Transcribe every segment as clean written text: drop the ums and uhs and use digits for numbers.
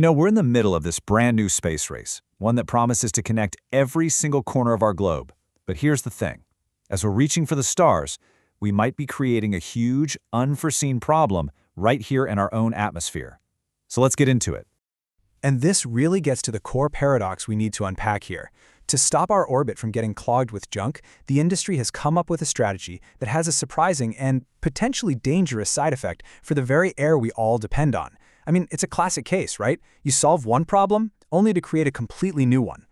We're in the middle of this brand new space race, one that promises to connect every single corner of our globe. But here's the thing. As we're reaching for the stars, we might be creating a huge, unforeseen problem right here in our own atmosphere. So let's get into it. And this really gets to the core paradox we need to unpack here. To stop our orbit from getting clogged with junk, the industry has come up with a strategy that has a surprising and potentially dangerous side effect for the very air we all depend on. I mean, it's a classic case, right? You solve one problem, only to create a completely new one.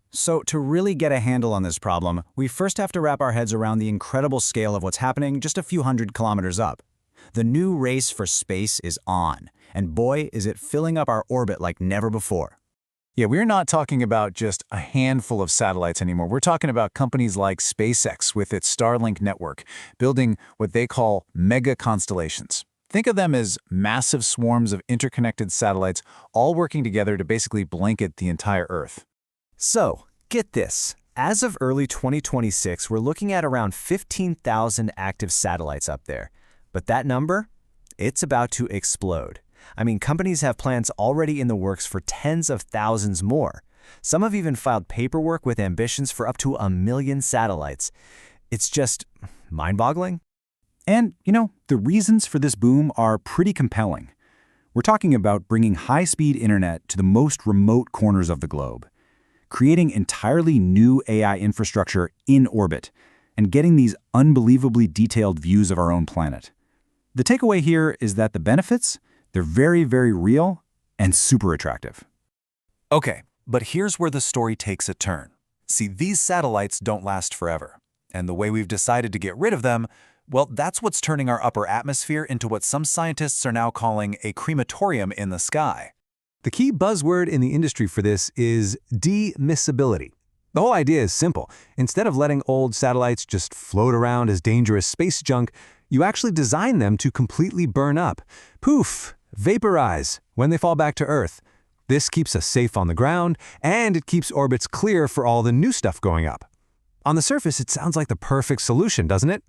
So to really get a handle on this problem, we first have to wrap our heads around the incredible scale of what's happening just a few hundred kilometers up. The new race for space is on, and boy, is it filling up our orbit like never before. Yeah, we're not talking about just a handful of satellites anymore. We're talking about companies like SpaceX with its Starlink network, building what they call mega-constellations. Think of them as massive swarms of interconnected satellites all working together to basically blanket the entire Earth. So, get this. As of early 2026, we're looking at around 15,000 active satellites up there. But that number? It's about to explode. I mean, companies have plans already in the works for tens of thousands more. Some have even filed paperwork with ambitions for up to 1 million satellites. It's just mind-boggling. And, the reasons for this boom are pretty compelling. We're talking about bringing high-speed internet to the most remote corners of the globe, creating entirely new AI infrastructure in orbit, and getting these unbelievably detailed views of our own planet. The takeaway here is that the benefits, they're very, very real and super attractive. Okay, but here's where the story takes a turn. See, these satellites don't last forever, and the way we've decided to get rid of them, well, that's what's turning our upper atmosphere into what some scientists are now calling a crematorium in the sky. The key buzzword in the industry for this is demiscibility. The whole idea is simple. Instead of letting old satellites just float around as dangerous space junk, you actually design them to completely burn up. Poof! Vaporize when they fall back to Earth. This keeps us safe on the ground, and it keeps orbits clear for all the new stuff going up. On the surface, it sounds like the perfect solution, doesn't it?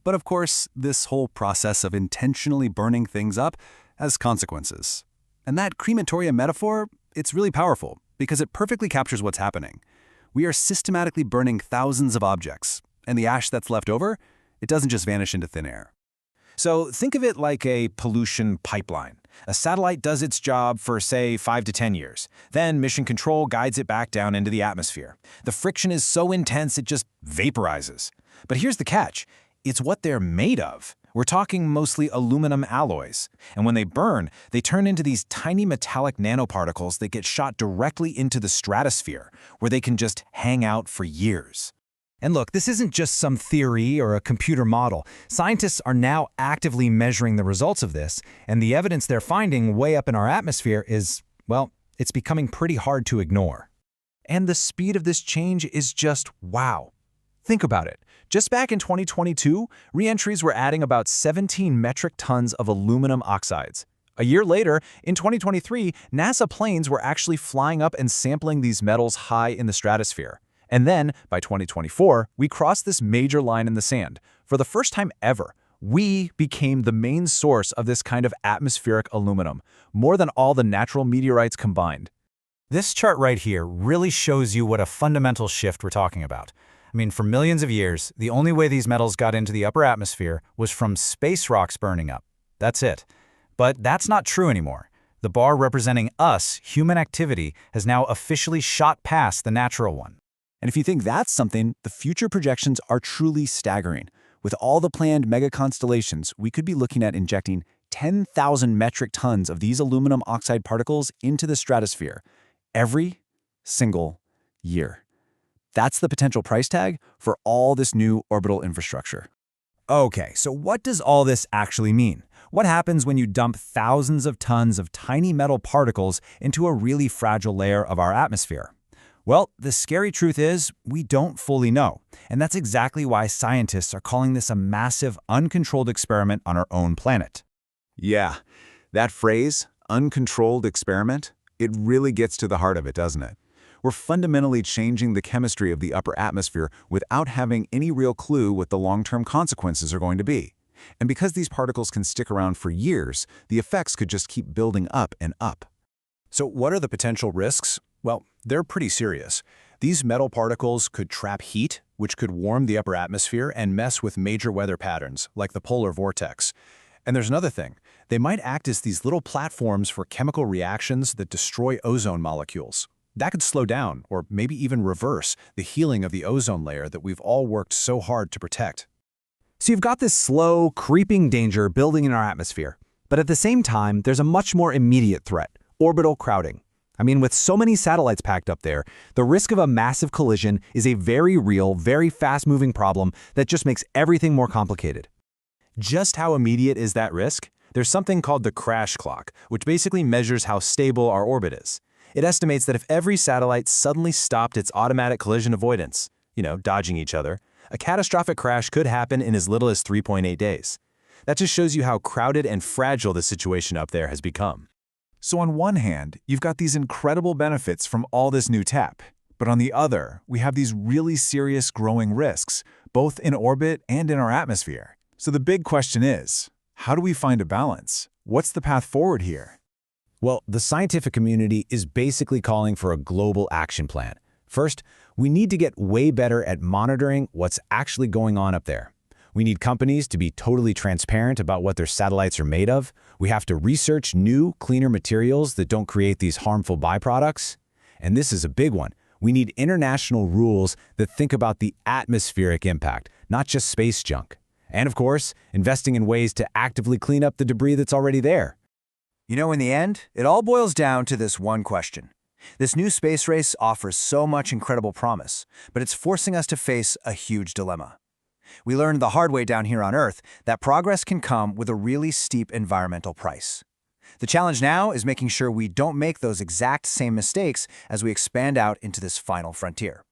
But of course, this whole process of intentionally burning things up has consequences. And that crematorium metaphor, it's really powerful because it perfectly captures what's happening. We are systematically burning thousands of objects, and the ash that's left over, it doesn't just vanish into thin air. So think of it like a pollution pipeline. A satellite does its job for, say, 5 to 10 years. Then mission control guides it back down into the atmosphere. The friction is so intense it just vaporizes. But here's the catch. It's what they're made of. We're talking mostly aluminum alloys. And when they burn, they turn into these tiny metallic nanoparticles that get shot directly into the stratosphere, where they can just hang out for years. And look, this isn't just some theory or a computer model. Scientists are now actively measuring the results of this, and the evidence they're finding way up in our atmosphere is, well, it's becoming pretty hard to ignore. And the speed of this change is just wow. Think about it. Just back in 2022, re-entries were adding about 17 metric tons of aluminum oxides. A year later, in 2023, NASA planes were actually flying up and sampling these metals high in the stratosphere. And then, by 2024, we crossed this major line in the sand. For the first time ever, we became the main source of this kind of atmospheric aluminum, more than all the natural meteorites combined. This chart right here really shows you what a fundamental shift we're talking about. I mean, for millions of years, the only way these metals got into the upper atmosphere was from space rocks burning up. That's it. But that's not true anymore. The bar representing us, human activity, has now officially shot past the natural one. And if you think that's something, the future projections are truly staggering. With all the planned mega-constellations, we could be looking at injecting 10,000 metric tons of these aluminum oxide particles into the stratosphere every single year. That's the potential price tag for all this new orbital infrastructure. Okay, so what does all this actually mean? What happens when you dump thousands of tons of tiny metal particles into a really fragile layer of our atmosphere? Well, the scary truth is we don't fully know, and that's exactly why scientists are calling this a massive, uncontrolled experiment on our own planet. Yeah, that phrase, uncontrolled experiment, it really gets to the heart of it, doesn't it? We're fundamentally changing the chemistry of the upper atmosphere without having any real clue what the long-term consequences are going to be. And because these particles can stick around for years, the effects could just keep building up and up. So what are the potential risks? Well, they're pretty serious. These metal particles could trap heat, which could warm the upper atmosphere and mess with major weather patterns, like the polar vortex. And there's another thing. They might act as these little platforms for chemical reactions that destroy ozone molecules. That could slow down, or maybe even reverse, the healing of the ozone layer that we've all worked so hard to protect. So you've got this slow, creeping danger building in our atmosphere. But at the same time, there's a much more immediate threat: orbital crowding. I mean, with so many satellites packed up there, the risk of a massive collision is a very real, very fast-moving problem that just makes everything more complicated. Just how immediate is that risk? There's something called the crash clock, which basically measures how stable our orbit is. It estimates that if every satellite suddenly stopped its automatic collision avoidance, dodging each other, a catastrophic crash could happen in as little as 3.8 days. That just shows you how crowded and fragile the situation up there has become. So on one hand, you've got these incredible benefits from all this new tech. But on the other, we have these really serious growing risks, both in orbit and in our atmosphere. So the big question is, how do we find a balance? What's the path forward here? Well, the scientific community is basically calling for a global action plan. First, we need to get way better at monitoring what's actually going on up there. We need companies to be totally transparent about what their satellites are made of. We have to research new, cleaner materials that don't create these harmful byproducts. And this is a big one. We need international rules that think about the atmospheric impact, not just space junk. And of course, investing in ways to actively clean up the debris that's already there. In the end, it all boils down to this one question. This new space race offers so much incredible promise, but it's forcing us to face a huge dilemma. We learned the hard way down here on Earth that progress can come with a really steep environmental price. The challenge now is making sure we don't make those exact same mistakes as we expand out into this final frontier.